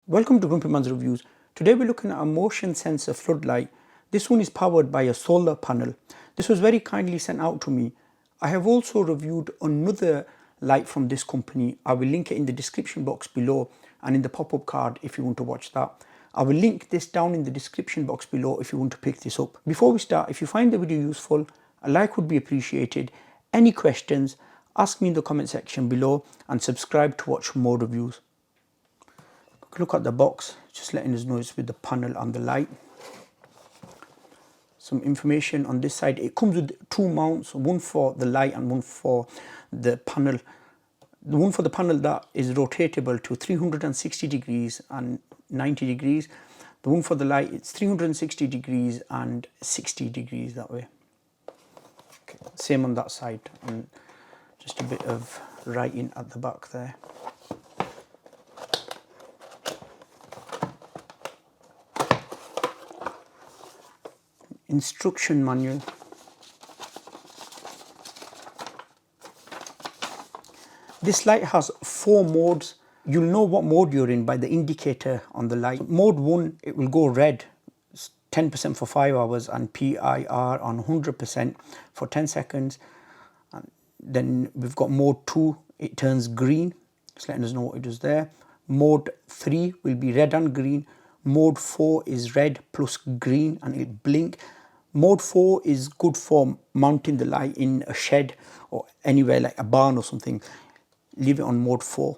Welcome to GrumpyMan's Reviews. Today we're looking at a motion sensor floodlight. This one is powered by a solar panel. This was very kindly sent out to me. I have also reviewed another light from this company. I will link it in the description box below and in the pop-up card if you want to watch that. I will link this down in the description box below if you want to pick this up. Before we start, if you find the video useful, a like would be appreciated. Any questions, ask me in the comment section below and subscribe to watch more reviews. Look at the box, just letting us know it's with the panel and the light. Some information on this side. It comes with two mounts, one for the light and one for the panel. The one for the panel that is rotatable to 360 degrees and 90 degrees. The one for the light, it's 360 degrees and 60 degrees that way. Okay. Same on that side, and just a bit of writing at the back there. Instruction manual. This light has 4 modes. You'll know what mode you're in by the indicator on the light. Mode 1, it will go red, 10% for 5 hours, and PIR on 100% for 10 seconds. And then we've got mode 2, it turns green, just letting us know what it does there. Mode 3 will be red and green. Mode 4 is red plus green and it'll blink. Mode 4 is good for mounting the light in a shed or anywhere like a barn or something. Leave it on mode 4.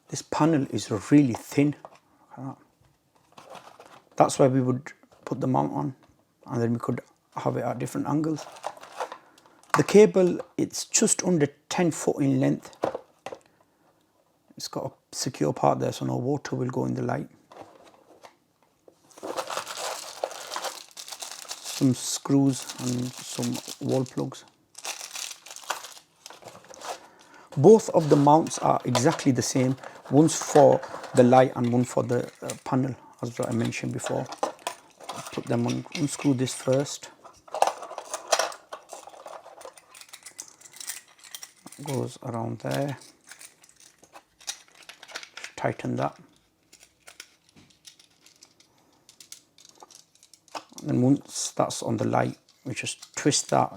This panel is really thin. That's why we would put the mount on, and then we could have it at different angles. The cable, it's just under 10 foot in length. It's got a secure part there so no water will go in the light. Some screws and some wall plugs. Both of the mounts are exactly the same. One's for the light and one for the panel, as I mentioned before. I'll put them on, unscrew this first. That goes around there. Tighten that. And then once that's on the light, we just twist that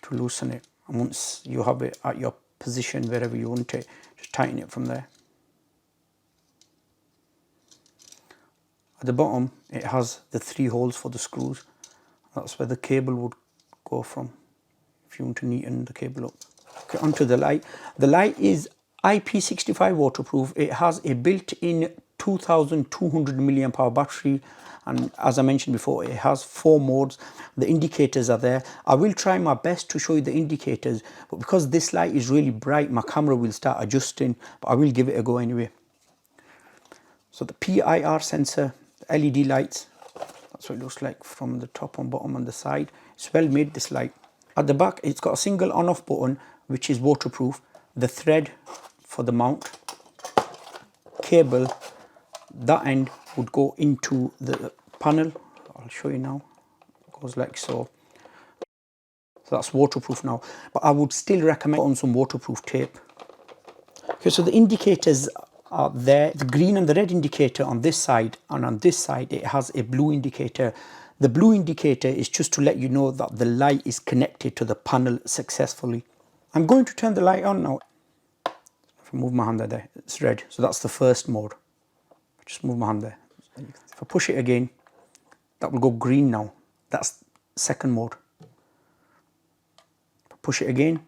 to loosen it. And once you have it at your position wherever you want it, just tighten it from there. At the bottom, it has the 3 holes for the screws. That's where the cable would go from if you want to neaten the cable up. Okay, onto the light. The light is Ip65 Waterproof. It has a built-in 2200 mAh battery, and as I mentioned before, it has 4 modes. The indicators are there. I will try my best to show you the indicators, but because this light is really bright, my camera will start adjusting, but I will give it a go anyway. So the PIR sensor, the LED lights, that's what it looks like from the top and bottom on the side. It's well made, this light. At the back, it's got a single on-off button, which is waterproof. The thread for the mount, cable, that end would go into the panel. I'll show you now. It goes like so. So that's waterproof now, but I would still recommend on some waterproof tape. Okay, so the indicators are there. The green and the red indicator on this side, and on this side it has a blue indicator. The blue indicator is just to let you know that the light is connected to the panel successfully. I'm going to turn the light on now. If I move my hand there, it's red. So that's the first mode. Just move my hand there. If I push it again, that will go green now. That's second mode. If I push it again,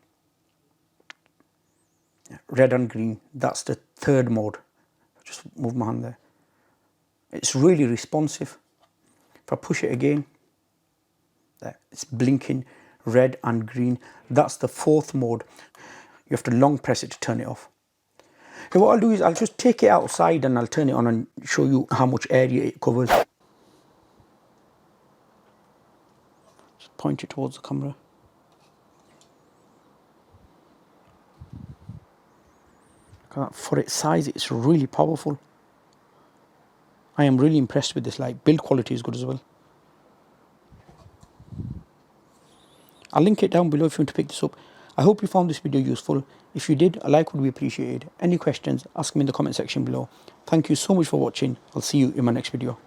red and green. That's the third mode. Just move my hand there. It's really responsive. If I push it again, there, it's blinking red and green. That's the fourth mode. You have to long press it to turn it off. Okay, what I'll do is I'll just take it outside and I'll turn it on and show you how much area it covers. Just point it towards the camera. Look at that. For its size, it's really powerful. I am really impressed with this light. Build quality is good as well. I'll link it down below if you want to pick this up. I hope you found this video useful. If you did, a like would be appreciated. Any questions, ask me in the comment section below. Thank you so much for watching. I'll see you in my next video.